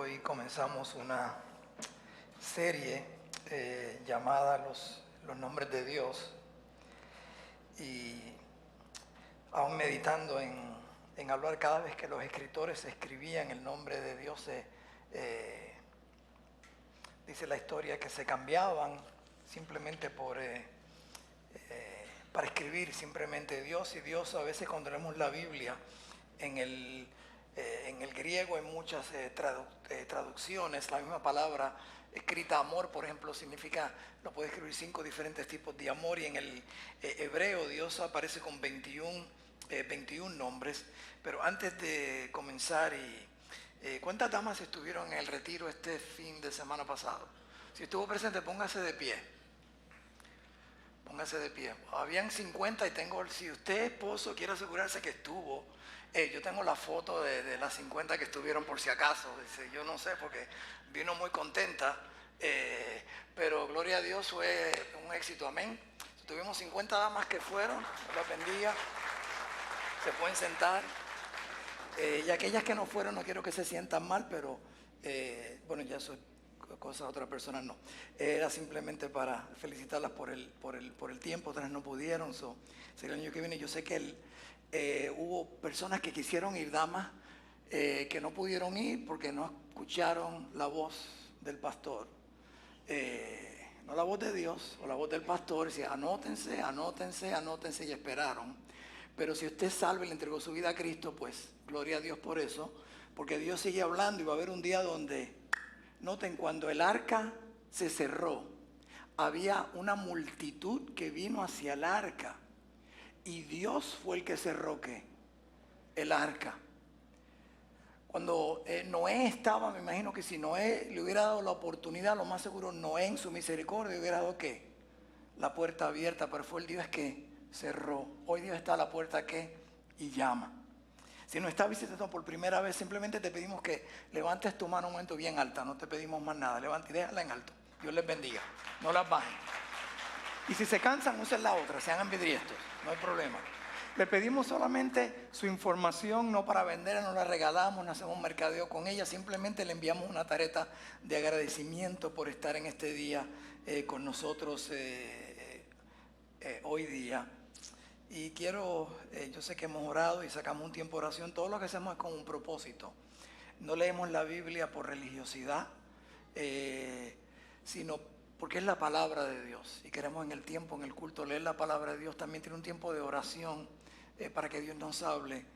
Hoy comenzamos una serie llamada los nombres de Dios, y aún meditando en hablar cada vez que los escritores escribían el nombre de Dios, dice la historia que se cambiaban simplemente para escribir simplemente Dios. Y Dios, a veces cuando leemos la Biblia en el griego, en muchas traducciones, la misma palabra escrita amor, por ejemplo, significa, lo puede escribir 5 diferentes tipos de amor, y en el hebreo Dios aparece con 21 nombres. Pero antes de comenzar, ¿cuántas damas estuvieron en el retiro este fin de semana pasado? Si estuvo presente, póngase de pie. Póngase de pie. Habían 50 y si usted, esposo, quiere asegurarse que estuvo, yo tengo la foto de las 50 que estuvieron por si acaso. Dice, yo no sé, porque vino muy contenta, pero gloria a Dios, fue un éxito, amén. Tuvimos 50 damas que fueron, Dios las bendiga, se pueden sentar. Y aquellas que no fueron, no quiero que se sientan mal, pero bueno, ya eso es cosa de otra persona, no. Era simplemente para felicitarlas por el tiempo. Otras no pudieron, sería el año que viene. Yo sé que hubo personas que quisieron ir, damas, que no pudieron ir porque no escucharon la voz del pastor, no la voz de Dios o la voz del pastor. Decía, anótense, y esperaron. Pero si usted es salvo y le entregó su vida a Cristo, pues gloria a Dios por eso, porque Dios sigue hablando, y va a haber un día donde, noten, cuando el arca se cerró, había una multitud que vino hacia el arca, y Dios fue el que cerró el arca. Cuando Noé estaba, me imagino que si Noé le hubiera dado la oportunidad, lo más seguro Noé en su misericordia hubiera dado la puerta abierta, pero fue el Dios que cerró. Hoy Dios está a la puerta y llama. Si nos está visitando por primera vez, simplemente te pedimos que levantes tu mano un momento bien alta. No te pedimos más nada. Levanta y déjala en alto. Dios les bendiga. No las bajen. Y si se cansan, usen la otra. Sean ambidiestros. No hay problema. Le pedimos solamente su información, no para vender, no la regalamos, no hacemos mercadeo con ella. Simplemente le enviamos una tarjeta de agradecimiento por estar en este día con nosotros hoy día. Y yo sé que hemos orado y sacamos un tiempo de oración. Todo lo que hacemos es con un propósito. No leemos la Biblia por religiosidad, sino porque es la palabra de Dios. Y queremos en el tiempo, en el culto, leer la palabra de Dios. También tiene un tiempo de oración para que Dios nos hable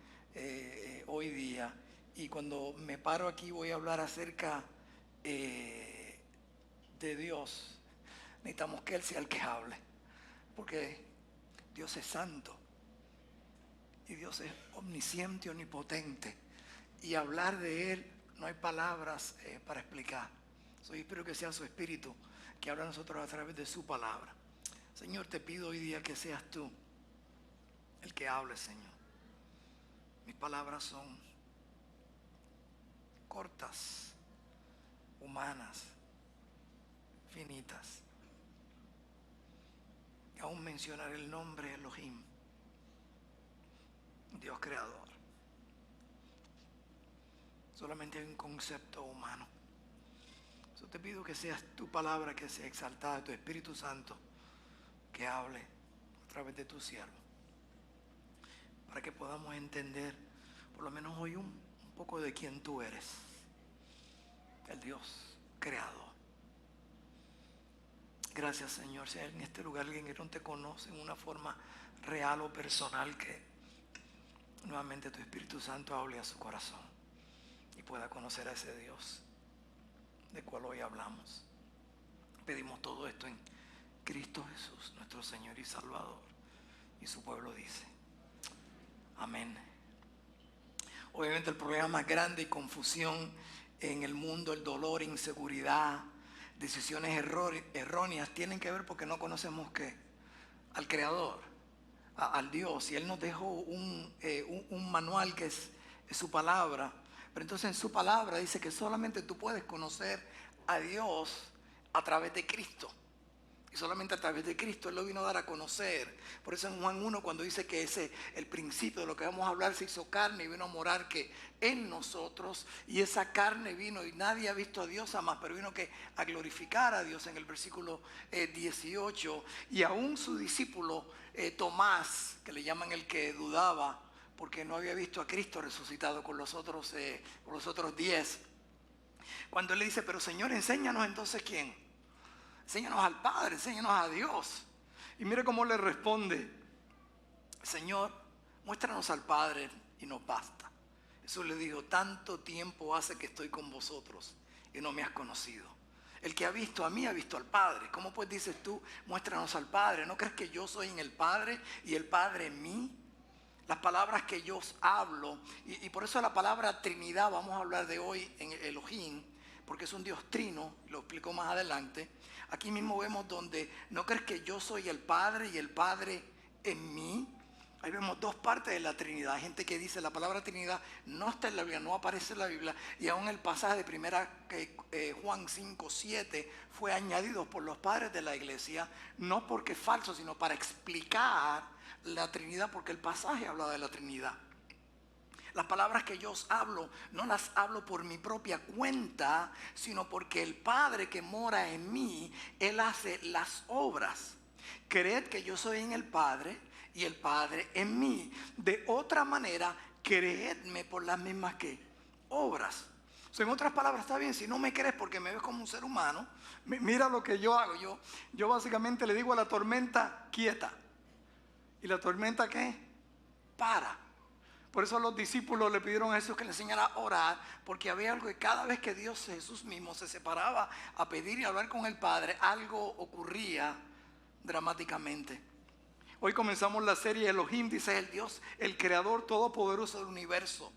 hoy día. Y cuando me paro aquí voy a hablar acerca de Dios. Necesitamos que Él sea el que hable, porque Dios es santo y Dios es omnisciente y omnipotente, y hablar de Él no hay palabras para explicar. Yo espero que sea su Espíritu que habla a nosotros a través de su palabra. Señor, te pido hoy día que seas tú el que hable, Señor. Mis palabras son cortas, humanas, finitas. Y aún mencionar el nombre Elohim, Dios creador. Solamente hay un concepto humano. Yo te pido que seas tu palabra, que sea exaltada, tu Espíritu Santo, que hable a través de tu siervo, para que podamos entender, por lo menos hoy, un poco de quién tú eres, el Dios creador. Gracias, Señor. Si hay en este lugar alguien que no te conoce en una forma real o personal, que nuevamente tu Espíritu Santo hable a su corazón y pueda conocer a ese Dios de cual hoy hablamos. Pedimos todo esto en Cristo Jesús, nuestro Señor y Salvador. Y su pueblo dice, amén. Obviamente el problema más grande y confusión en el mundo, el dolor, inseguridad, decisiones erróneas, tienen que ver porque no conocemos al Creador, al Dios. Y Él nos dejó un manual que es su palabra. Pero entonces en su palabra dice que solamente tú puedes conocer a Dios a través de Cristo. Y solamente a través de Cristo Él lo vino a dar a conocer. Por eso en Juan 1, cuando dice que el principio de lo que vamos a hablar se hizo carne y vino a morar que en nosotros. Y esa carne vino y nadie ha visto a Dios jamás, pero vino que a glorificar a Dios en el versículo 18. Y aún su discípulo Tomás, que le llaman el que dudaba, porque no había visto a Cristo resucitado con los otros 10. Cuando Él le dice, pero Señor, enséñanos entonces ¿quién? Enséñanos al Padre, enséñanos a Dios. Y mire cómo le responde: Señor, muéstranos al Padre y nos basta. Jesús le dijo, tanto tiempo hace que estoy con vosotros y no me has conocido. El que ha visto a mí ha visto al Padre. ¿Cómo pues dices tú, muéstranos al Padre? ¿No crees que yo soy en el Padre y el Padre en mí? Las palabras que yo os hablo, y por eso la palabra Trinidad vamos a hablar de hoy en Elohim, porque es un Dios trino, lo explico más adelante. Aquí mismo vemos donde, ¿no crees que yo soy el Padre y el Padre en mí? Ahí vemos dos partes de la Trinidad. Hay gente que dice la palabra Trinidad no está en la Biblia, no aparece en la Biblia. Y aún el pasaje de Juan 5:7 fue añadido por los padres de la iglesia, no porque es falso, sino para explicar la Trinidad, porque el pasaje habla de la Trinidad. Las palabras que yo os hablo, no las hablo por mi propia cuenta, sino porque el Padre que mora en mí, Él hace las obras. Creed que yo soy en el Padre y el Padre en mí. De otra manera, creedme por las mismas obras. O sea, en otras palabras, está bien, si no me crees porque me ves como un ser humano, mira lo que yo hago. Yo básicamente le digo a la tormenta, quieta. ¿Y la tormenta qué? Para. Por eso los discípulos le pidieron a Jesús que le enseñara a orar, porque había algo que cada vez que Jesús mismo se separaba a pedir y hablar con el Padre, algo ocurría dramáticamente. Hoy comenzamos la serie Elohim, dice el Dios, el creador todopoderoso del universo.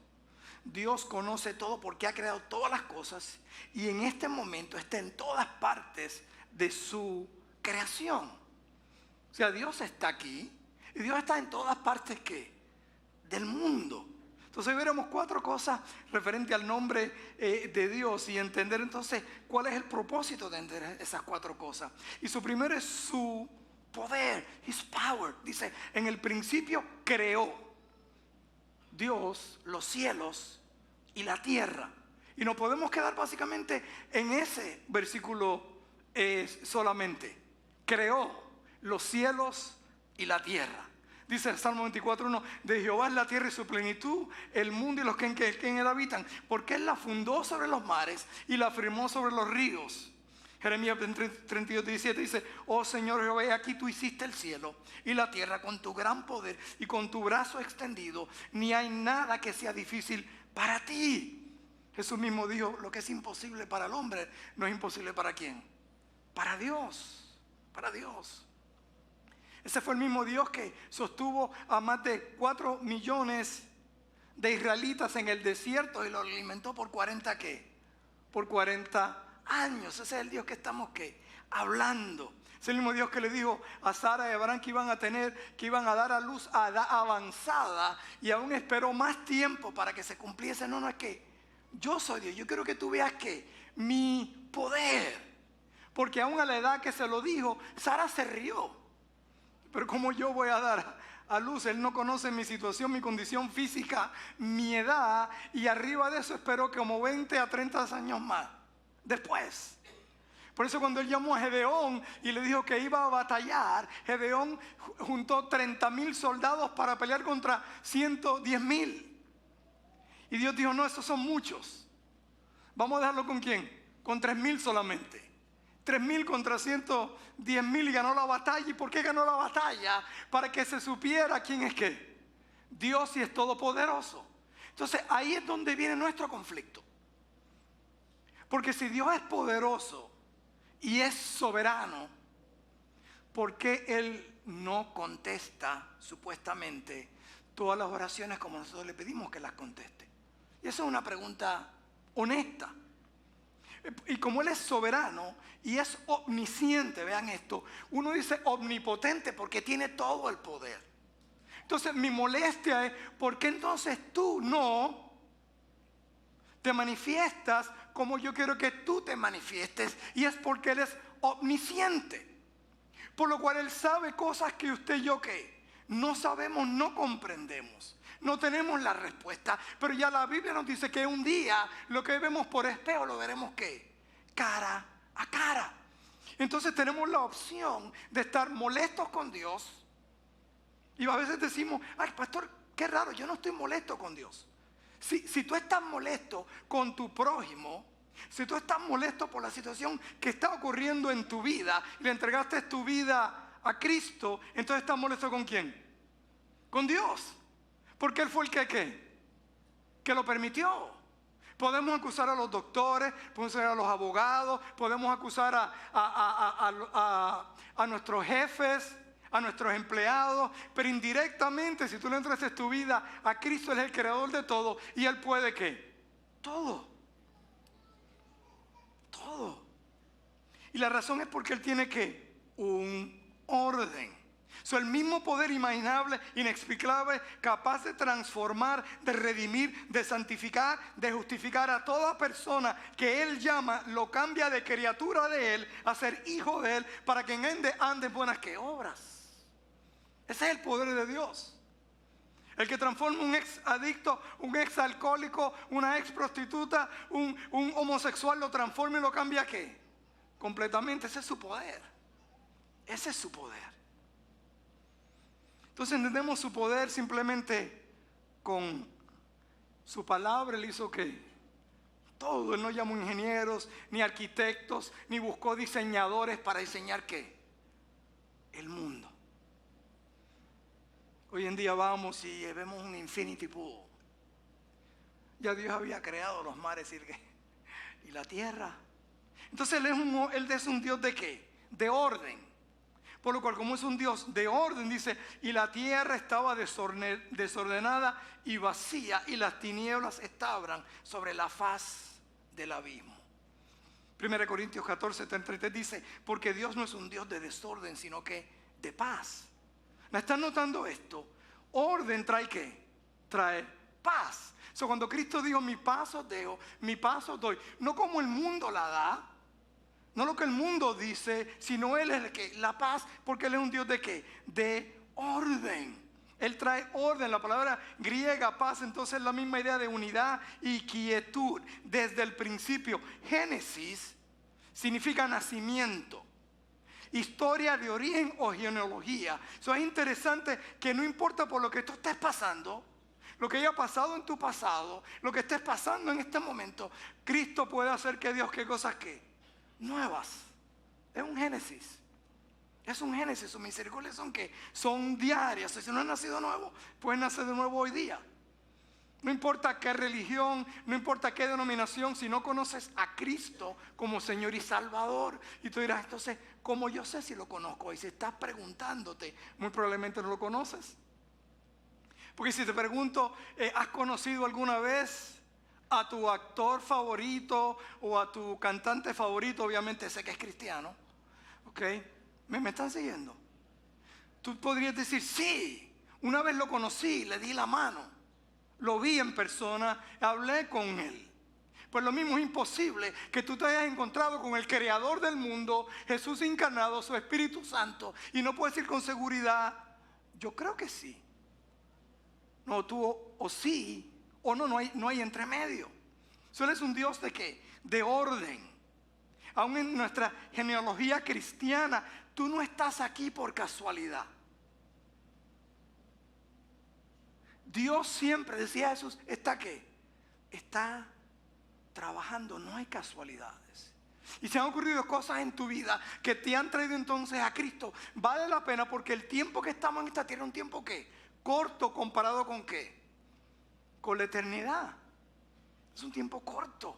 Dios conoce todo porque ha creado todas las cosas y en este momento está en todas partes de su creación. O sea, Dios está aquí y Dios está en todas partes del mundo. Entonces hoy veremos 4 cosas referente al nombre de Dios y entender entonces cuál es el propósito de entender esas 4 cosas. Y su primero es su poder, His power. Dice, en el principio creó Dios los cielos y la tierra. Y nos podemos quedar básicamente en ese versículo solamente. Creó los cielos y la tierra. Dice el Salmo 24:1, de Jehová es la tierra y su plenitud, el mundo y los que en él habitan, porque Él la fundó sobre los mares y la firmó sobre los ríos. Jeremías 32:17 dice, oh Señor Jehová, aquí tú hiciste el cielo y la tierra con tu gran poder y con tu brazo extendido, ni hay nada que sea difícil para ti. Jesús mismo dijo, lo que es imposible para el hombre, no es imposible para ¿quién? Para Dios, para Dios. Ese fue el mismo Dios que sostuvo a más de 4 millones de israelitas en el desierto y los alimentó por 40 ¿qué? Por 40 años. Ese es el Dios que estamos hablando. Es el mismo Dios que le dijo a Sara y a Abraham que iban a dar a luz a edad avanzada y aún esperó más tiempo para que se cumpliese. No es que yo soy Dios. Yo quiero que tú veas que mi poder, porque aún a la edad que se lo dijo, Sara se rió. Pero ¿cómo yo voy a dar a luz? Él no conoce mi situación, mi condición física, mi edad. Y arriba de eso espero como 20 a 30 años más después. Por eso cuando él llamó a Gedeón y le dijo que iba a batallar, Gedeón juntó 30,000 soldados para pelear contra 110,000. Y Dios dijo, no, esos son muchos. Vamos a dejarlo ¿con quién? Con 3,000 solamente. 3,000 contra 110,000 y ganó la batalla. ¿Y por qué ganó la batalla? Para que se supiera quién es qué. Dios sí es todopoderoso. Entonces ahí es donde viene nuestro conflicto. Porque si Dios es poderoso y es soberano, ¿por qué Él no contesta supuestamente todas las oraciones como nosotros le pedimos que las conteste? Y esa es una pregunta honesta. Y como Él es soberano y es omnisciente, vean esto, uno dice omnipotente porque tiene todo el poder. Entonces mi molestia es, ¿por qué entonces tú no te manifiestas como yo quiero que tú te manifiestes? Y es porque Él es omnisciente. Por lo cual Él sabe cosas que usted y yo ¿qué? No sabemos, no comprendemos. No tenemos la respuesta. Pero ya la Biblia nos dice que un día lo que vemos por espejo lo veremos ¿qué? Cara a cara. Entonces tenemos la opción de estar molestos con Dios. Y a veces decimos, ay pastor, qué raro, yo no estoy molesto con Dios. Si tú estás molesto con tu prójimo, si tú estás molesto por la situación que está ocurriendo en tu vida, y le entregaste tu vida a Cristo, entonces estás molesto ¿con quién? Con Dios. Porque Él fue el que lo permitió. Podemos acusar a los doctores, podemos acusar a los abogados, podemos acusar a nuestros jefes, a nuestros empleados, pero indirectamente, si tú le entregaste tu vida a Cristo, Él es el creador de todo y Él puede ¿qué? Todo. Todo. Y la razón es porque Él tiene ¿qué? Un orden. El mismo poder imaginable, inexplicable, capaz de transformar, de redimir, de santificar, de justificar a toda persona que Él llama, lo cambia de criatura de Él a ser hijo de Él, para que en él ande buenas que obras. Ese es el poder de Dios. El que transforma un ex adicto, un ex alcohólico, una ex prostituta, un homosexual, lo transforma y lo cambia ¿a qué? Completamente. Ese es su poder. Ese es su poder. Entonces entendemos su poder simplemente con su palabra. Él hizo que todo. Él no llamó ingenieros, ni arquitectos, ni buscó diseñadores para diseñar ¿qué? El mundo. Hoy en día vamos y vemos un infinity pool. Ya Dios había creado los mares y la tierra. Entonces Él es un Dios ¿de qué? De orden. Por lo cual, como es un Dios de orden, dice, y la tierra estaba desordenada y vacía, y las tinieblas estaban sobre la faz del abismo. 1 Corintios 14, 33 dice, porque Dios no es un Dios de desorden, sino que de paz. ¿Me están notando esto? Orden trae ¿qué? Trae paz. Cuando Cristo dijo, mi paz os dejo, mi paz os doy, no como el mundo la da, no lo que el mundo dice, sino Él es el que, la paz, porque Él es un Dios de ¿qué? De orden. Él trae orden. La palabra griega paz entonces es la misma idea de unidad y quietud. Desde el principio, Génesis significa nacimiento, historia de origen o genealogía. Eso es interesante que no importa por lo que tú estés pasando, lo que haya pasado en tu pasado, lo que estés pasando en este momento, Cristo puede hacer que Dios, ¿qué cosas qué? Nuevas. Es un Génesis. Es un Génesis. Sus misericordias son ¿qué? Son diarias. Si no has nacido nuevo, puedes nacer de nuevo hoy día. No importa qué religión, no importa qué denominación, si no conoces a Cristo como Señor y Salvador. Y tú dirás, entonces, ¿cómo yo sé si lo conozco? Y si estás preguntándote, muy probablemente no lo conoces. Porque si te pregunto, ¿has conocido alguna vez a tu actor favorito o a tu cantante favorito? Obviamente sé que es cristiano. ¿Ok? ¿Me están siguiendo? Tú podrías decir, sí, una vez lo conocí, le di la mano, lo vi en persona, hablé con él. Pues lo mismo es imposible que tú te hayas encontrado con el creador del mundo, Jesús encarnado, su Espíritu Santo, y no puedes decir con seguridad, yo creo que sí. No, tú o sí o no hay entre medio. Él es un Dios de ¿qué? De orden. Aún en nuestra genealogía cristiana, tú no estás aquí por casualidad. Dios siempre, decía Jesús, ¿está qué? Está trabajando, no hay casualidades. Y se han ocurrido cosas en tu vida que te han traído entonces a Cristo. Vale la pena porque el tiempo que estamos en esta tierra es un tiempo ¿qué? Corto comparado con ¿qué? Con la eternidad. Es un tiempo corto.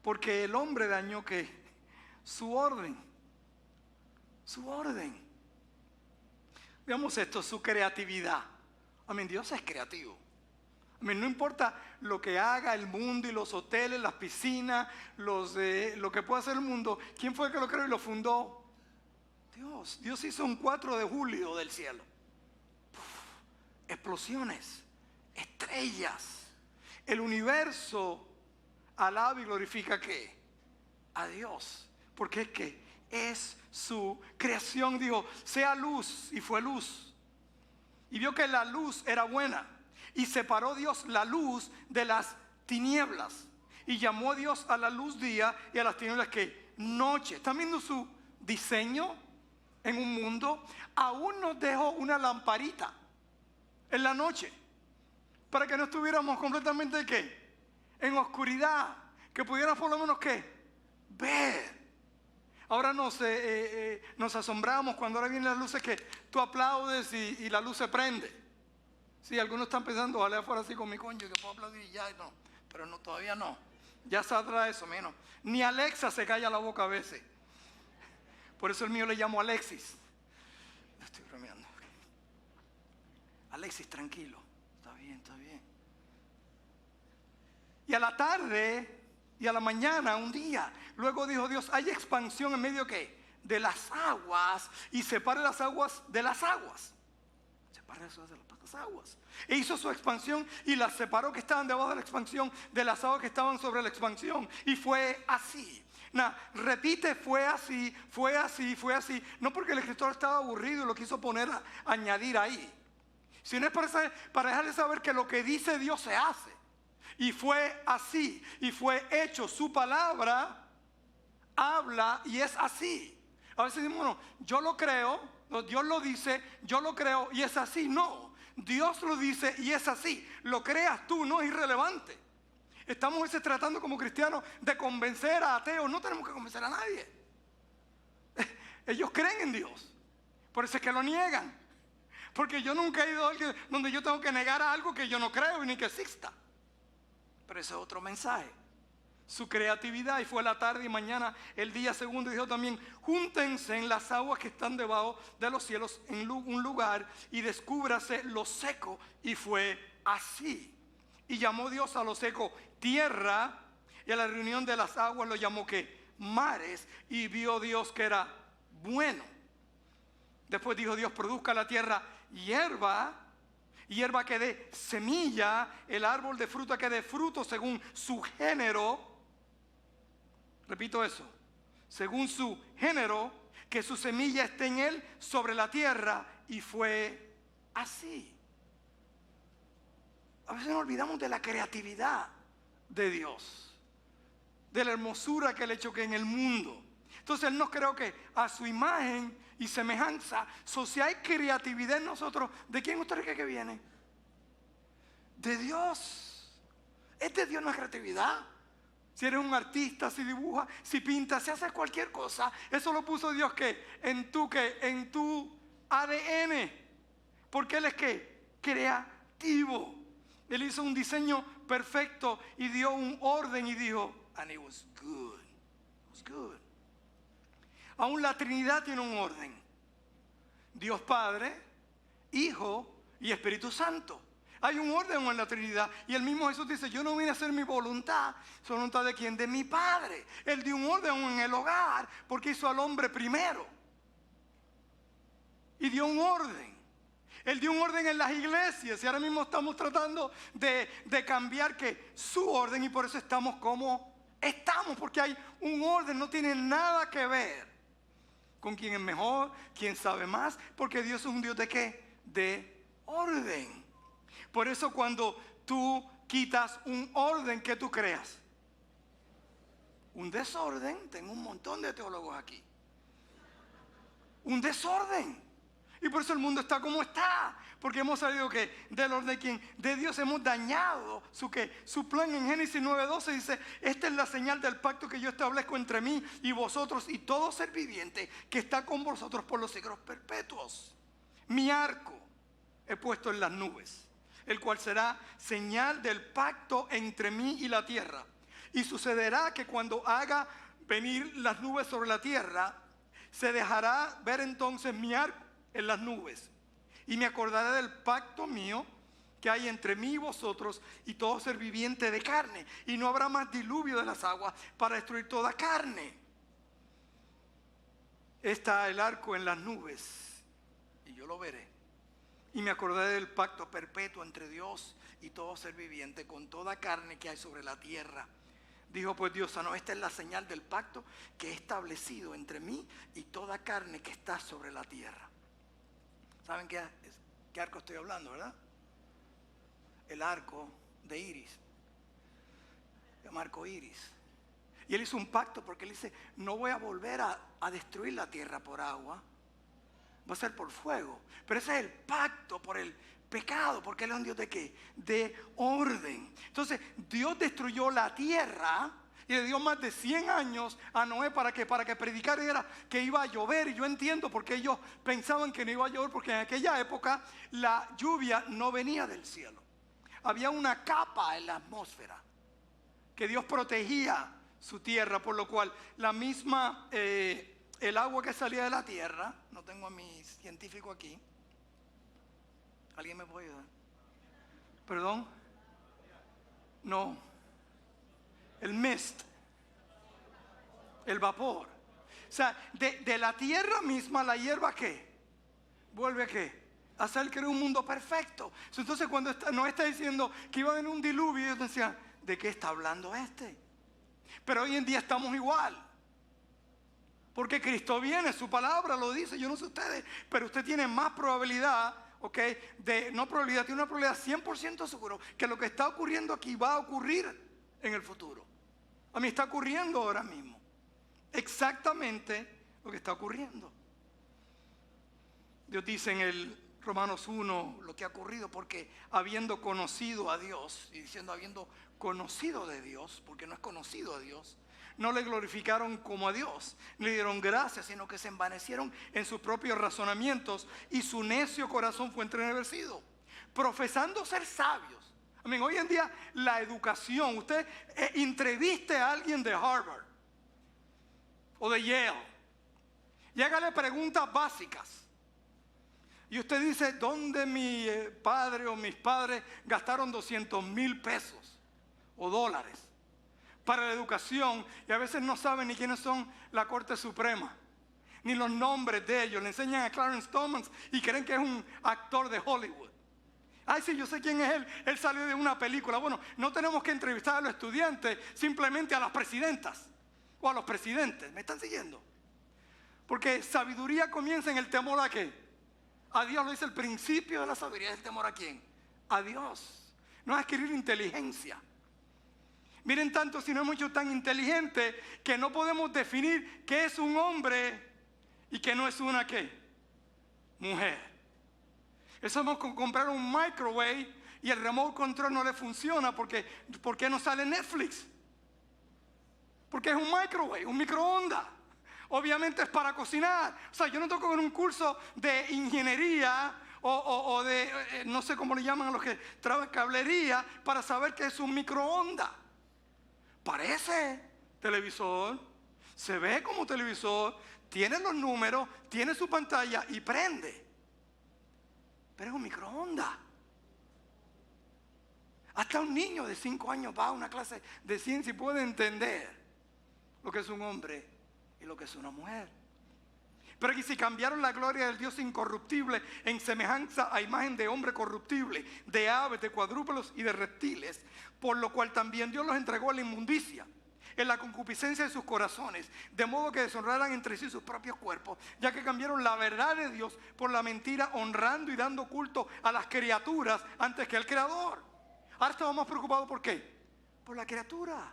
Porque el hombre dañó ¿qué? Su orden. Su orden. Veamos esto, su creatividad. Dios es creativo. No importa lo que haga el mundo y los hoteles, las piscinas, lo que pueda hacer el mundo. ¿Quién fue el que lo creó y lo fundó? Dios. Dios hizo un 4 de julio del cielo. Explosiones, estrellas. El universo alaba y glorifica ¿qué? A Dios. Porque es que es su creación. Dijo, sea luz, y fue luz. Y vio que la luz era buena. Y separó Dios la luz de las tinieblas. Y llamó Dios a la luz día y a las tinieblas ¿qué? Noche. ¿Están viendo su diseño en un mundo? Aún nos dejó una lamparita en la noche para que no estuviéramos completamente ¿qué? En oscuridad, que pudiéramos por lo menos ¿qué? Ver. Ahora nos asombramos cuando ahora vienen las luces que tú aplaudes y la luz se prende. Sí, algunos están pensando, ojalá fuera así con mi cónyuge, que puedo aplaudir y ya, no. Pero no, todavía no. Ya saldrá eso, menos. Ni Alexa se calla la boca a veces. Por eso el mío le llamo Alexis. Estoy bromeando. Alexis, tranquilo. Está bien, está bien. Y a la tarde y a la mañana, un día, luego dijo Dios, hay expansión en medio ¿qué? De las aguas, y separe las aguas de las aguas. Separe las aguas de las aguas. E hizo su expansión y las separó que estaban debajo de la expansión de las aguas que estaban sobre la expansión. Y fue así. Repite, fue así, fue así, fue así. No porque el escritor estaba aburrido y lo quiso poner a añadir ahí, sino es para dejarle saber que lo que dice Dios se hace. Y fue así, y fue hecho. Su palabra habla y es así. A veces decimos, bueno, yo lo creo, Dios lo dice, yo lo creo y es así. No, Dios lo dice y es así. Lo creas tú, no es irrelevante. Estamos a veces tratando como cristianos de convencer a ateos. No tenemos que convencer a nadie. Ellos creen en Dios, por eso es que lo niegan. Porque yo nunca he ido a alguien donde yo tengo que negar a algo que yo no creo y ni que exista. Pero ese es otro mensaje. Su creatividad. Y fue la tarde y mañana el día segundo. Y dijo también, júntense en las aguas que están debajo de los cielos en un lugar y descúbrase lo seco. Y fue así. Y llamó Dios a lo seco tierra, y a la reunión de las aguas lo llamó ¿qué? Mares. Y vio Dios que era bueno. Después dijo Dios, produzca la tierra hierba que dé semilla, el árbol de fruta que dé fruto según su género. Repito eso, según su género, que su semilla esté en él sobre la tierra. Y fue así. A veces nos olvidamos de la creatividad de Dios, de la hermosura que Él ha hecho que en el mundo. Entonces Él nos creó que a su imagen y semejanza. Si hay creatividad en nosotros, ¿de quién usted cree que viene? De Dios. Es de Dios nuestra creatividad. Si eres un artista, si dibujas, si pintas, si haces cualquier cosa, eso lo puso Dios en tu ADN. Porque Él es creativo. Él hizo un diseño perfecto y dio un orden y dijo, and it was good. It was good. Aún la Trinidad tiene un orden. Dios Padre, Hijo y Espíritu Santo. Hay un orden en la Trinidad. Y el mismo Jesús dice, yo no vine a hacer mi voluntad. ¿Su voluntad de quién? De mi Padre. Él dio un orden en el hogar porque hizo al hombre primero. Y dio un orden. Él dio un orden en las iglesias. Y ahora mismo estamos tratando de cambiar su orden. Y por eso estamos como estamos. Porque hay un orden. No tiene nada que ver con quién es mejor, quién sabe más, porque Dios es un Dios ¿de qué? De orden. Por eso cuando tú quitas un orden que tú creas, un desorden, tengo un montón de teólogos aquí, un desorden. Y por eso el mundo está como está, porque hemos sabido que del orden de Dios hemos dañado su plan. En Génesis 9:12 dice, esta es la señal del pacto que yo establezco entre mí y vosotros y todo ser viviente que está con vosotros por los siglos perpetuos. Mi arco he puesto en las nubes, el cual será señal del pacto entre mí y la tierra. Y sucederá que cuando haga venir las nubes sobre la tierra, se dejará ver entonces mi arco en las nubes, y me acordaré del pacto mío que hay entre mí y vosotros y todo ser viviente de carne, y no habrá más diluvio de las aguas para destruir toda carne. Está el arco en las nubes y yo lo veré, y me acordaré del pacto perpetuo entre Dios y todo ser viviente con toda carne que hay sobre la tierra. Dijo pues Dios: no, esta es la señal del pacto que he establecido entre mí y toda carne que está sobre la tierra. ¿Saben qué arco estoy hablando, verdad? El arco de Iris. Se llama arco iris. Y él hizo un pacto porque él dice: no voy a volver a destruir la tierra por agua, va a ser por fuego. Pero ese es el pacto por el pecado, porque él es un Dios ¿de qué? De orden. Entonces Dios destruyó la tierra y le dio más de 100 años a Noé para que predicara, y era que iba a llover. Y yo entiendo por qué ellos pensaban que no iba a llover, porque en aquella época la lluvia no venía del cielo. Había una capa en la atmósfera que Dios protegía su tierra, por lo cual la misma el agua que salía de la tierra, no tengo a mi científico aquí, ¿alguien me puede ayudar? ¿Perdón? No, el mist, el vapor. O sea, de la tierra misma la hierba ¿qué? Vuelve ¿a qué? A hacer crear un mundo perfecto. Entonces cuando nos está diciendo que iba a venir un diluvio, ellos decían: ¿de qué está hablando este? Pero hoy en día estamos igual. Porque Cristo viene, su palabra lo dice. Yo no sé ustedes, pero usted tiene más probabilidad, ¿ok? No probabilidad, tiene una probabilidad 100% seguro que lo que está ocurriendo aquí va a ocurrir en el futuro. A mí está ocurriendo ahora mismo. Exactamente lo que está ocurriendo. Dios dice en el Romanos 1 lo que ha ocurrido, porque habiendo conocido a Dios, y diciendo habiendo conocido de Dios, porque no es conocido a Dios, no le glorificaron como a Dios, ni le dieron gracias, sino que se envanecieron en sus propios razonamientos, y su necio corazón fue entenebrecido, profesando ser sabios. Hoy en día la educación, usted entreviste a alguien de Harvard o de Yale y hágale preguntas básicas. Y usted dice: ¿dónde mi padre o mis padres gastaron 200,000 pesos o dólares para la educación? Y a veces no saben ni quiénes son la Corte Suprema, ni los nombres de ellos. Le enseñan a Clarence Thomas y creen que es un actor de Hollywood. Ay, sí, yo sé quién es él. Él salió de una película. Bueno, no tenemos que entrevistar a los estudiantes, simplemente a las presidentas o a los presidentes. ¿Me están siguiendo? Porque sabiduría comienza en el temor ¿a qué? A Dios. Lo dice: el principio de la sabiduría es el temor ¿a quién? A Dios. No es adquirir inteligencia. Miren, tanto si no hemos hecho tan inteligente que no podemos definir qué es un hombre y qué no es una ¿qué? Mujer. Eso es como comprar un microwave y el remote control no le funciona. ¿Por qué no sale Netflix? Porque es un microwave, un microondas. Obviamente es para cocinar. O sea, yo no tengo que ver un curso de ingeniería o de, no sé cómo le llaman a los que trabajan cablería, para saber qué es un microondas. Parece televisor, se ve como televisor, tiene los números, tiene su pantalla y prende. Pero es un microondas. Hasta un niño de 5 años va a una clase de ciencia y puede entender lo que es un hombre y lo que es una mujer. Pero aquí si cambiaron la gloria del Dios incorruptible en semejanza a imagen de hombre corruptible, de aves, de cuadrúpedos y de reptiles, por lo cual también Dios los entregó a la inmundicia, en la concupiscencia de sus corazones, de modo que deshonraran entre sí sus propios cuerpos, ya que cambiaron la verdad de Dios por la mentira, honrando y dando culto a las criaturas antes que al Creador. Ahora estamos más preocupados ¿por qué? Por la criatura,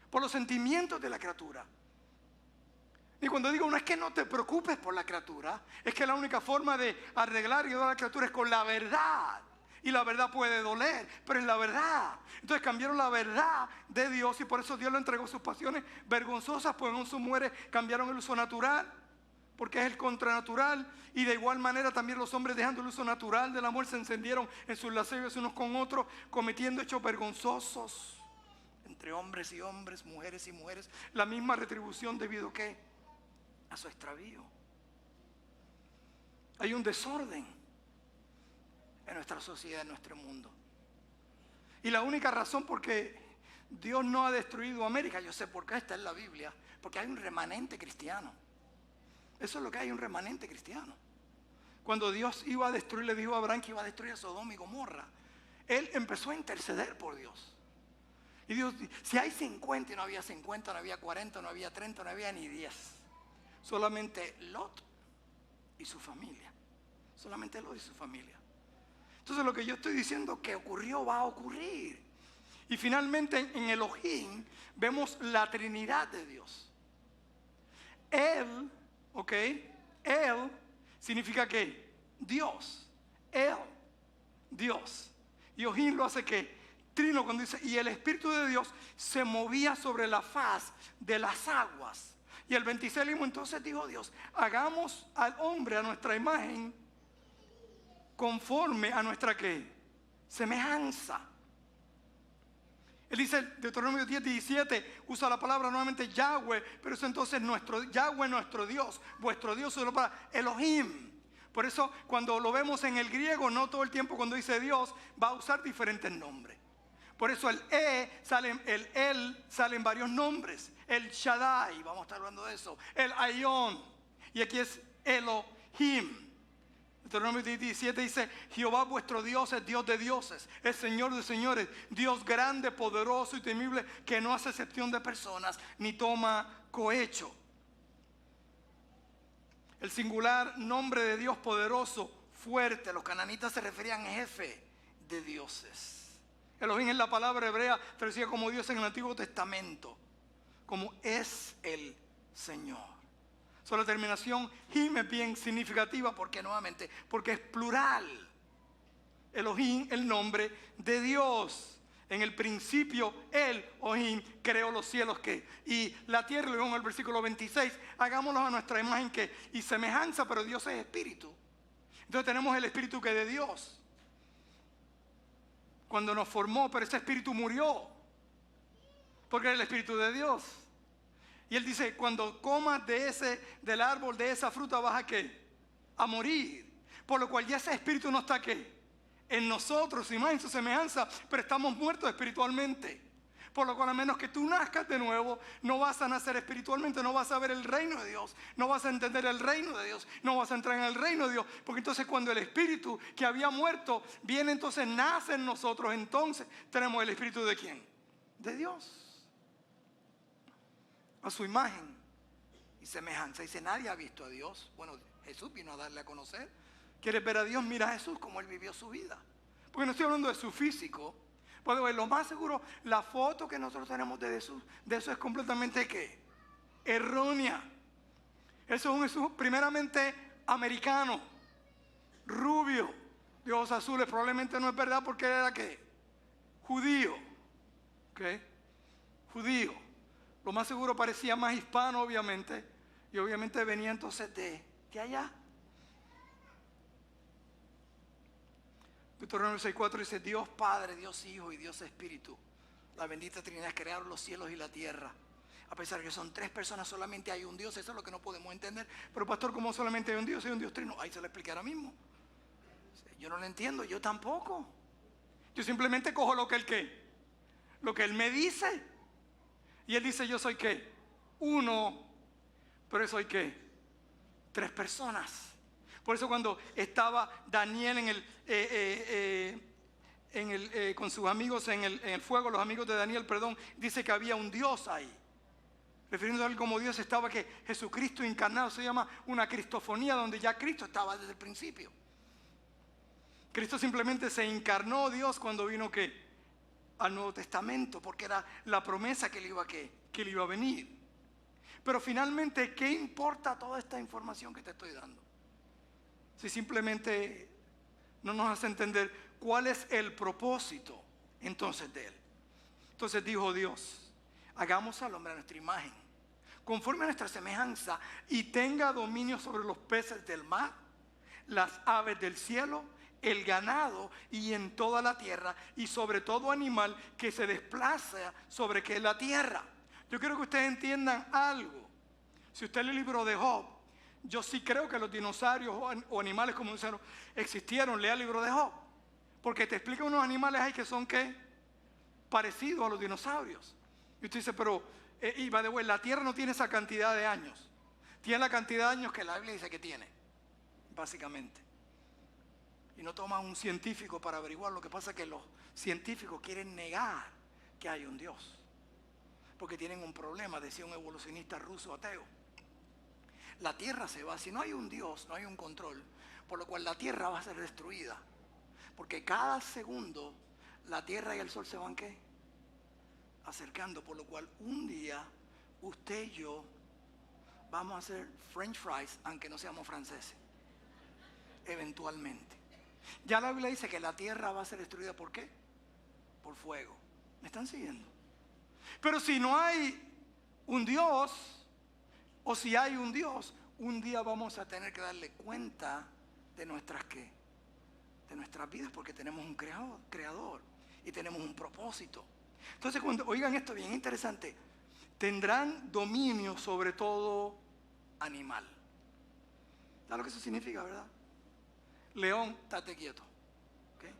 por los sentimientos de la criatura. Y cuando digo no es que no te preocupes por la criatura, es que la única forma de arreglar y ayudar a la criatura es con la verdad. Y la verdad puede doler, pero es la verdad. Entonces cambiaron la verdad de Dios y por eso Dios le entregó sus pasiones vergonzosas, pues en su muere cambiaron el uso natural, porque es el contranatural. Y de igual manera también los hombres, dejando el uso natural del amor, se encendieron en sus lascivios unos con otros, cometiendo hechos vergonzosos entre hombres y hombres, mujeres y mujeres, la misma retribución debido ¿qué? A su extravío. Hay un desorden en nuestra sociedad, en nuestro mundo. Y la única razón por qué Dios no ha destruido América, yo sé por qué, está en la Biblia, porque hay un remanente cristiano. Eso es lo que hay, un remanente cristiano. Cuando Dios iba a destruir, le dijo a Abraham que iba a destruir a Sodoma y Gomorra. Él empezó a interceder por Dios. Y Dios, si hay 50 y no había 50, no había 40, no había 30, no había ni 10. Solamente Lot y su familia. Solamente Lot y su familia. Entonces lo que yo estoy diciendo que ocurrió va a ocurrir. Y finalmente en Elohim vemos la Trinidad de Dios. Él, ¿ok? Él significa que Dios. Él, Dios. Y Elohim lo hace que trino cuando dice, y el Espíritu de Dios se movía sobre la faz de las aguas. Y el 26 entonces dijo Dios, hagamos al hombre a nuestra imagen, conforme a nuestra ¿qué? Semejanza. Él dice, Deuteronomio 10:17, usa la palabra nuevamente Yahweh, pero eso entonces Yahweh nuestro Dios, vuestro Dios usa la palabra Elohim. Por eso cuando lo vemos en el griego, no todo el tiempo cuando dice Dios, va a usar diferentes nombres. Por eso el El sale en varios nombres. El Shaddai, vamos a estar hablando de eso. El Aion, y aquí es Elohim. Deuteronomio 17 dice, Jehová vuestro Dios es Dios de dioses, es Señor de señores, Dios grande, poderoso y temible, que no hace excepción de personas, ni toma cohecho. El singular nombre de Dios poderoso, fuerte, los cananitas se referían a jefe de dioses. Elohim es la palabra hebrea traducida como Dios en el Antiguo Testamento, como es el Señor. So, la terminación Him es bien significativa porque nuevamente, porque es plural. Elohim, el nombre de Dios. En el principio, Elohim creó los cielos y la tierra. Luego en el versículo 26, hagámoslos a nuestra imagen y semejanza, pero Dios es espíritu. Entonces tenemos el espíritu que de Dios. Cuando nos formó, pero ese espíritu murió. Porque era el espíritu de Dios. Y él dice, cuando comas del árbol de esa fruta vas a ¿qué? A morir. Por lo cual ya ese espíritu no está ¿qué? En nosotros, imagen, su semejanza, pero estamos muertos espiritualmente. Por lo cual a menos que tú nazcas de nuevo, no vas a nacer espiritualmente, no vas a ver el reino de Dios, no vas a entender el reino de Dios, no vas a entrar en el reino de Dios. Porque entonces cuando el espíritu que había muerto viene, entonces nace en nosotros, entonces tenemos el espíritu ¿de quién? De Dios. A su imagen y semejanza. Dice, nadie ha visto a Dios. Bueno, Jesús vino a darle a conocer. ¿Quieres ver a Dios? Mira a Jesús, cómo Él vivió su vida. Porque no estoy hablando de su físico. Puede ver, lo más seguro, la foto que nosotros tenemos de Jesús, de eso es completamente ¿qué? Errónea. Eso es un Jesús primeramente americano, rubio, de ojos azules. Probablemente no es verdad porque era ¿qué? Judío. ¿Ok? Judío. Lo más seguro parecía más hispano, obviamente. Y obviamente venía entonces de allá. Deuteronomio 6:4 dice, Dios Padre, Dios Hijo y Dios Espíritu. La bendita Trinidad crearon los cielos y la tierra. A pesar de que son tres personas, solamente hay un Dios. Eso es lo que no podemos entender. Pero pastor, ¿cómo solamente hay un Dios? Hay un Dios trino. Ahí se lo expliqué ahora mismo. Yo no lo entiendo, yo tampoco. Yo simplemente cojo lo que Él me dice. Y Él dice, yo soy ¿qué? Uno, pero soy ¿qué? Tres personas. Por eso cuando estaba Daniel con sus amigos en el fuego, los amigos de Daniel, dice que había un Dios ahí. Refiriéndose a él como Dios estaba, que Jesucristo encarnado se llama una cristofonía, donde ya Cristo estaba desde el principio. Cristo simplemente se encarnó Dios cuando vino ¿qué? Al Nuevo Testamento, porque era la promesa que le iba a venir. Pero finalmente, ¿qué importa toda esta información que te estoy dando? Si simplemente no nos hace entender cuál es el propósito entonces de Él. Entonces dijo Dios, hagamos al hombre a nuestra imagen, conforme a nuestra semejanza, y tenga dominio sobre los peces del mar, las aves del cielo, el ganado y en toda la tierra, y sobre todo animal que se desplaza sobre que la tierra. Yo quiero que ustedes entiendan algo. Si usted lee el libro de Job, yo sí creo que los dinosaurios o animales como dicen existieron. Lea el libro de Job, porque te explica unos animales ahí que son ¿qué? Parecidos a los dinosaurios. Y usted dice, pero la tierra no tiene esa cantidad de años. Tiene la cantidad de años que la Biblia dice que tiene, básicamente. Y no toma un científico para averiguar. Lo que pasa es que los científicos quieren negar que hay un Dios. Porque tienen un problema, decía un evolucionista ruso ateo. La tierra se va, si no hay un Dios, no hay un control, por lo cual la tierra va a ser destruida. Porque cada segundo la tierra y el sol se van, ¿qué? Acercando, por lo cual un día usted y yo vamos a hacer French fries, aunque no seamos franceses, eventualmente. Ya la Biblia dice que la tierra va a ser destruida, ¿por qué? Por fuego. ¿Me están siguiendo? Pero si no hay un Dios, o si hay un Dios, un día vamos a tener que darle cuenta de nuestras ¿qué? De nuestras vidas, porque tenemos un creador y tenemos un propósito. Entonces, cuando oigan esto bien interesante, tendrán dominio sobre todo animal. ¿Sabes lo que eso significa, verdad? León, estate quieto. ¿Okay?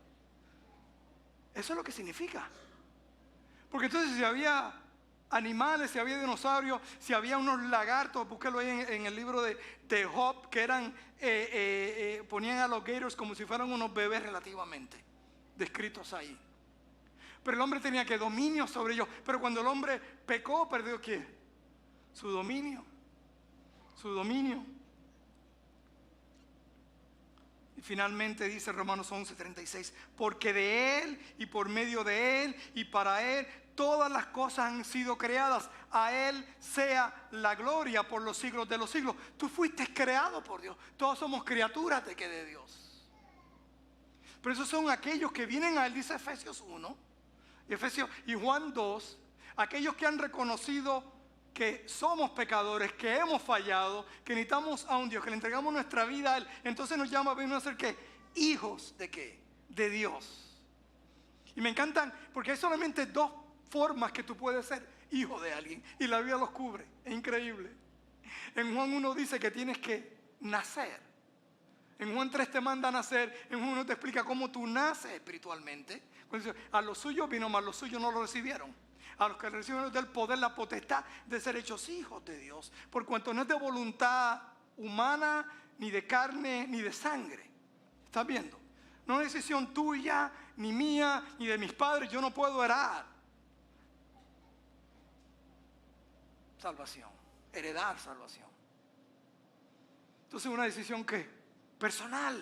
Eso es lo que significa. Porque entonces si había animales, si había dinosaurios, si había unos lagartos, búsquelo ahí en el libro de Job, que eran, ponían a los gators como si fueran unos bebés relativamente, descritos ahí. Pero el hombre tenía que dominio sobre ellos. Pero cuando el hombre pecó, perdió ¿qué? Su dominio. Su dominio. Y finalmente dice Romanos 11:36, porque de Él y por medio de Él y para Él todas las cosas han sido creadas. A Él sea la gloria por los siglos de los siglos. Tú fuiste creado por Dios. Todos somos criaturas de Dios. Pero esos son aquellos que vienen a Él, dice Efesios 1, Efesios y Juan 2, aquellos que han reconocido que somos pecadores, que hemos fallado, que necesitamos a un Dios, que le entregamos nuestra vida a Él. Entonces nos llama a ser ¿qué? Hijos de ¿qué? De Dios. Y me encantan porque hay solamente dos formas que tú puedes ser hijo de alguien. Y la Biblia los cubre. Es increíble. En Juan 1 dice que tienes que nacer. En Juan 3 te manda a nacer. En Juan 1 te explica cómo tú naces espiritualmente. Cuando dice, a los suyos vino, mas los suyos no lo recibieron. A los que recibieron del poder la potestad de ser hechos hijos de Dios. Por cuanto no es de voluntad humana, ni de carne, ni de sangre. ¿Estás viendo? No es decisión tuya, ni mía, ni de mis padres. Yo no puedo heredar salvación. Heredar salvación. Entonces una decisión ¿qué? Personal.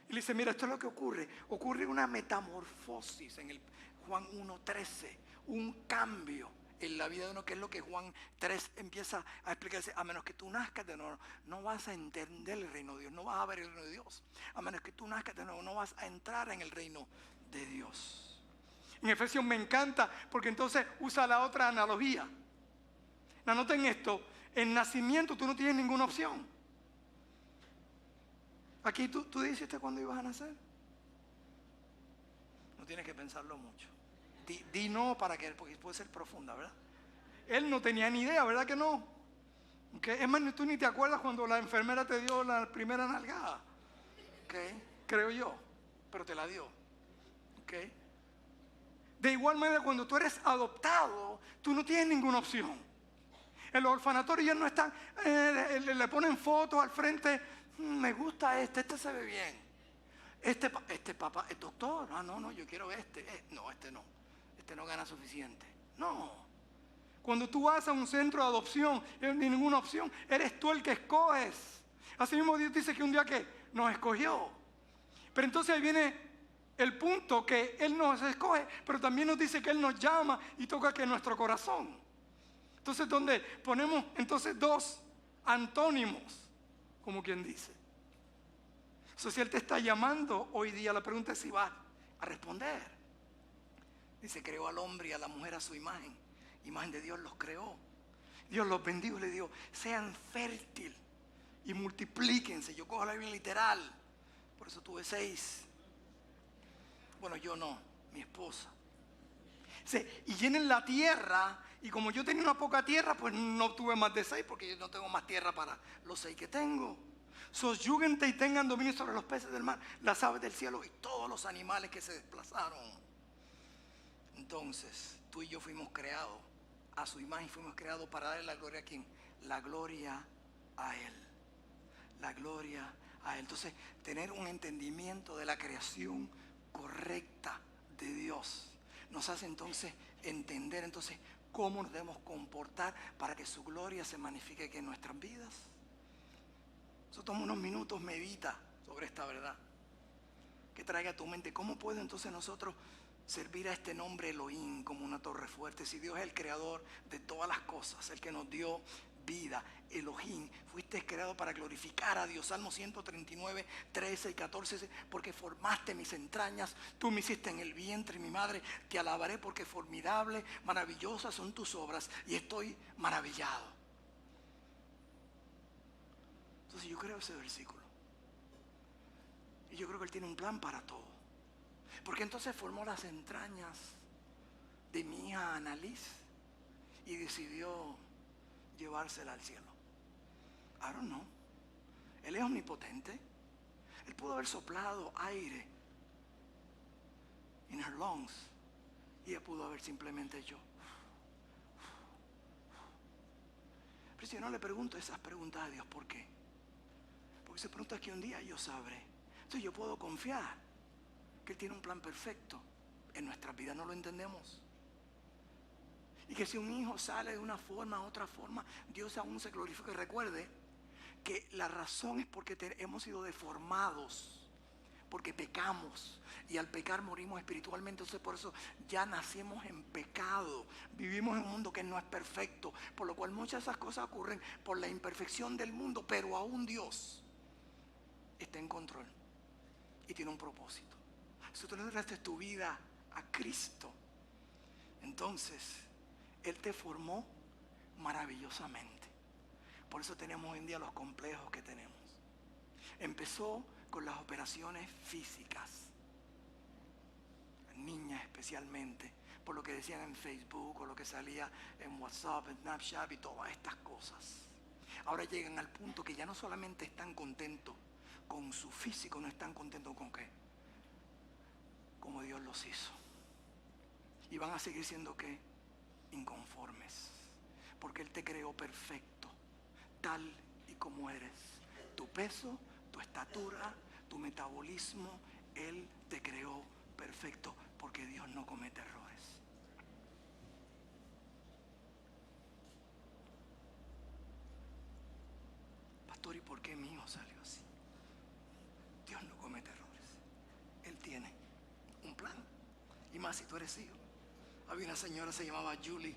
Y le dice, mira, esto es lo que ocurre. Ocurre una metamorfosis en el Juan 1:13. Un cambio en la vida de uno, que es lo que Juan 3 empieza a explicarse. A menos que tú nazcas de nuevo, no vas a entender el reino de Dios, no vas a ver el reino de Dios. A menos que tú nazcas de nuevo, no vas a entrar en el reino de Dios. En Efesios me encanta porque entonces usa la otra analogía. Anoten esto, en nacimiento tú no tienes ninguna opción. Aquí tú dijiste cuándo ibas a nacer. No tienes que pensarlo mucho. Di no porque puede ser profunda, ¿verdad? Él no tenía ni idea, ¿verdad que no? ¿Okay? Es más, tú ni te acuerdas cuando la enfermera te dio la primera nalgada. ¿Okay? Creo yo, pero te la dio. ¿Okay? De igual manera, cuando tú eres adoptado, tú no tienes ninguna opción. En los orfanatorios ya no están, le ponen fotos al frente. Me gusta este se ve bien. Este papá es doctor. Ah, no, yo quiero este. No, este no. Este no gana suficiente. No. Cuando tú vas a un centro de adopción, no hay ninguna opción. Eres tú el que escoges. Así mismo Dios dice que un día que nos escogió. Pero entonces ahí viene el punto que Él nos escoge, pero también nos dice que Él nos llama y toca que nuestro corazón. Entonces, donde ponemos entonces dos antónimos, como quien dice. So, si Él te está llamando hoy día, la pregunta es si vas a responder. Dice, creó al hombre y a la mujer a su imagen. Imagen de Dios los creó. Dios los bendijo y le dijo, sean fértiles y multiplíquense. Yo cojo la Biblia literal. Por eso tuve 6. Bueno, yo no, mi esposa. Dice, y llenen la tierra. Y como yo tenía una poca tierra, pues no tuve más de 6 porque yo no tengo más tierra para los 6 que tengo. Sosyúguense y tengan dominio sobre los peces del mar, las aves del cielo y todos los animales que se desplazaron. Entonces, tú y yo fuimos creados a su imagen, fuimos creados para darle la gloria a ¿quién? La gloria a Él. La gloria a Él. Entonces, tener un entendimiento de la creación correcta de Dios. nos hace entonces entender entonces cómo nos debemos comportar para que su gloria se magnifique en nuestras vidas. Eso toma unos minutos, medita sobre esta verdad. Que traiga a tu mente cómo puede entonces nosotros servir a este nombre Elohim como una torre fuerte. Si Dios es el creador de todas las cosas, el que nos dio vida, Elohim, fuiste creado para glorificar a Dios. Salmo 139, 13 y 14, porque formaste mis entrañas, tú me hiciste en el vientre, mi madre, te alabaré porque formidable, maravillosas son tus obras y estoy maravillado. Entonces yo creo ese versículo. Y yo creo que Él tiene un plan para todo. Porque entonces formó las entrañas de mi hija Annalise y decidió llevársela al cielo. I don't know. Él es omnipotente. Él pudo haber soplado aire in her lungs y ella pudo haber simplemente hecho. Pero si yo no le pregunto esas preguntas a Dios, ¿por qué? Porque se pregunta que un día yo sabré. Entonces yo puedo confiar que Él tiene un plan perfecto en nuestras vidas. No lo entendemos. Y que si un hijo sale de una forma a otra forma, Dios aún se glorifica. Y recuerde que la razón es porque hemos sido deformados, porque pecamos. Y al pecar morimos espiritualmente. Entonces por eso ya nacimos en pecado. Vivimos en un mundo que no es perfecto. Por lo cual muchas de esas cosas ocurren por la imperfección del mundo. Pero aún Dios está en control y tiene un propósito. Si tú le entregaste tu vida a Cristo, entonces Él te formó maravillosamente. Por eso tenemos hoy en día los complejos que tenemos. Empezó con las operaciones físicas, niñas especialmente, por lo que decían en Facebook o lo que salía en WhatsApp, en Snapchat y todas estas cosas. Ahora llegan al punto que ya no solamente están contentos con su físico, no están contentos con qué, como Dios los hizo. Y van a seguir siendo qué, inconformes, porque Él te creó perfecto, tal y como eres. Tu peso, tu estatura, tu metabolismo, Él te creó perfecto, porque Dios no comete errores. Pastor, ¿y por qué mi hijo salió así? Dios no comete errores. Él tiene un plan. Y más si tú eres hijo. Había una señora, se llamaba Julie.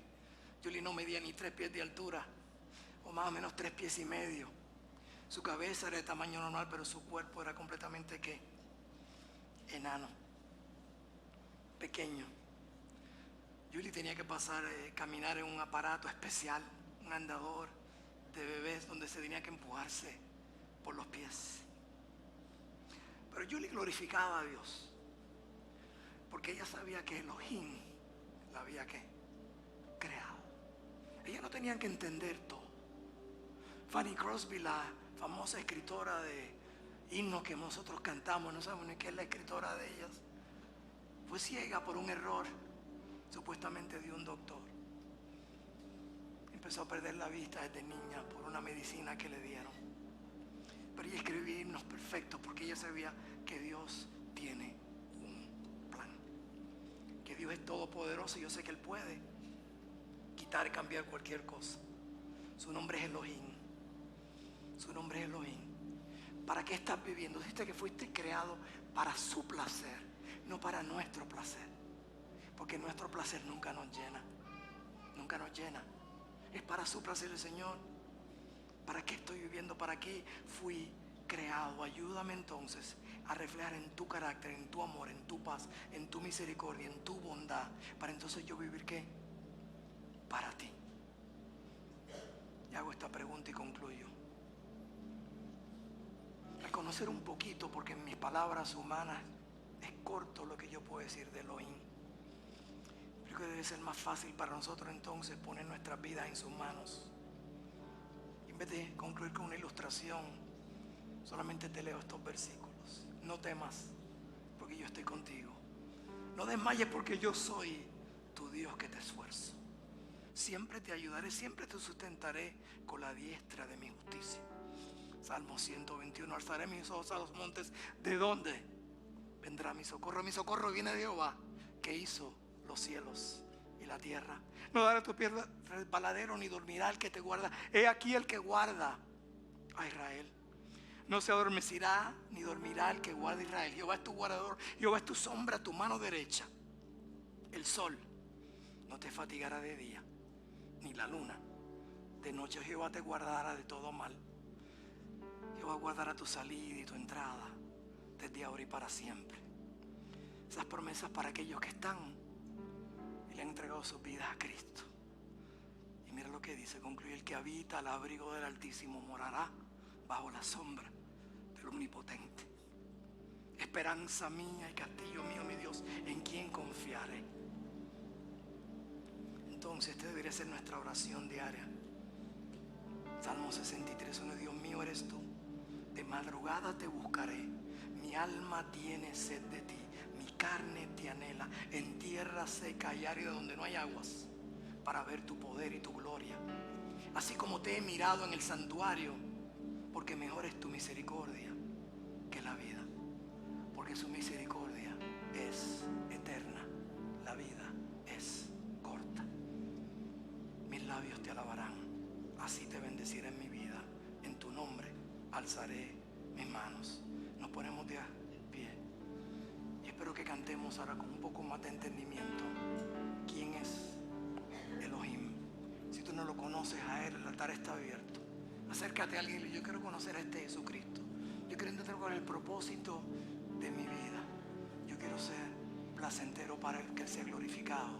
Julie no medía ni 3 pies de altura, o más o menos 3 pies y medio. Su cabeza era de tamaño normal, pero su cuerpo era completamente ¿qué? Enano, pequeño. Julie tenía que caminar en un aparato especial, un andador de bebés donde se tenía que empujarse por los pies. Pero Julie glorificaba a Dios, porque ella sabía que Elohim la había ¿qué? Creado. Ella no tenía que entender todo. Fanny Crosby, la famosa escritora de himnos que nosotros cantamos, no sabemos ni qué es la escritora de ellas, fue ciega por un error supuestamente de un doctor. Empezó a perder la vista desde niña por una medicina que le dieron. Pero ella escribía himnos perfectos porque ella sabía que Dios tiene un plan, que Dios es todopoderoso y yo sé que Él puede quitar y cambiar cualquier cosa. Su nombre es Elohim. Su nombre es Elohim. ¿Para qué estás viviendo? Dijiste que fuiste creado para su placer, no para nuestro placer. Porque nuestro placer nunca nos llena. Nunca nos llena. Es para su placer el Señor. ¿Para qué estoy viviendo? ¿Para qué fui creado? Ayúdame entonces a reflejar en tu carácter, en tu amor, en tu paz, en tu misericordia, en tu bondad. Para entonces yo vivir ¿qué? Para ti. Y hago esta pregunta y concluyo. Al conocer un poquito, porque en mis palabras humanas es corto lo que yo puedo decir de Elohim. Creo que debe ser más fácil para nosotros entonces poner nuestras vidas en sus manos. En vez de concluir con una ilustración, solamente te leo estos versículos. No temas, porque yo estoy contigo. No desmayes, porque yo soy tu Dios que te esfuerzo. Siempre te ayudaré, siempre te sustentaré con la diestra de mi justicia. Salmo 121, alzaré mis ojos a los montes. ¿De dónde vendrá mi socorro? Mi socorro viene de Jehová, que hizo los cielos y la tierra. No dará tu pie resbaladero, ni dormirá el que te guarda. He aquí el que guarda a Israel. No se adormecerá ni dormirá el que guarda a Israel. Jehová es tu guardador, Jehová es tu sombra, tu mano derecha. El sol no te fatigará de día, ni la luna. De noche Jehová te guardará de todo mal. Jehová guardará tu salida y tu entrada desde ahora y para siempre. Esas promesas para aquellos que están y le han entregado sus vidas a Cristo. Y mira lo que dice, concluye: el que habita al abrigo del Altísimo morará bajo la sombra del Omnipotente. Esperanza mía y castillo mío, mi Dios, en quien confiaré. Entonces esta debería ser nuestra oración diaria. Salmo 63:1. Dios mío eres tú, de madrugada te buscaré. Mi alma tiene sed de ti, mi carne te anhela en tierra seca y árida donde no hay aguas, para ver tu poder y tu gloria, así como te he mirado en el santuario, porque mejor es tu misericordia que la vida, porque su misericordia es eterna, la vida es corta. Mis labios te alabarán, así te bendeciré en mi vida, en tu nombre alzaré mis manos. Nos ponemos de pie y espero que cantemos ahora con un poco más de entendimiento. ¿Quién es Elohim? Si tú no lo conoces a Él, el altar está abierto. Acércate a alguien y dile: yo quiero conocer a este Jesucristo. Yo quiero entender cuál es el propósito de mi vida. Yo quiero ser placentero para Él, que Él sea glorificado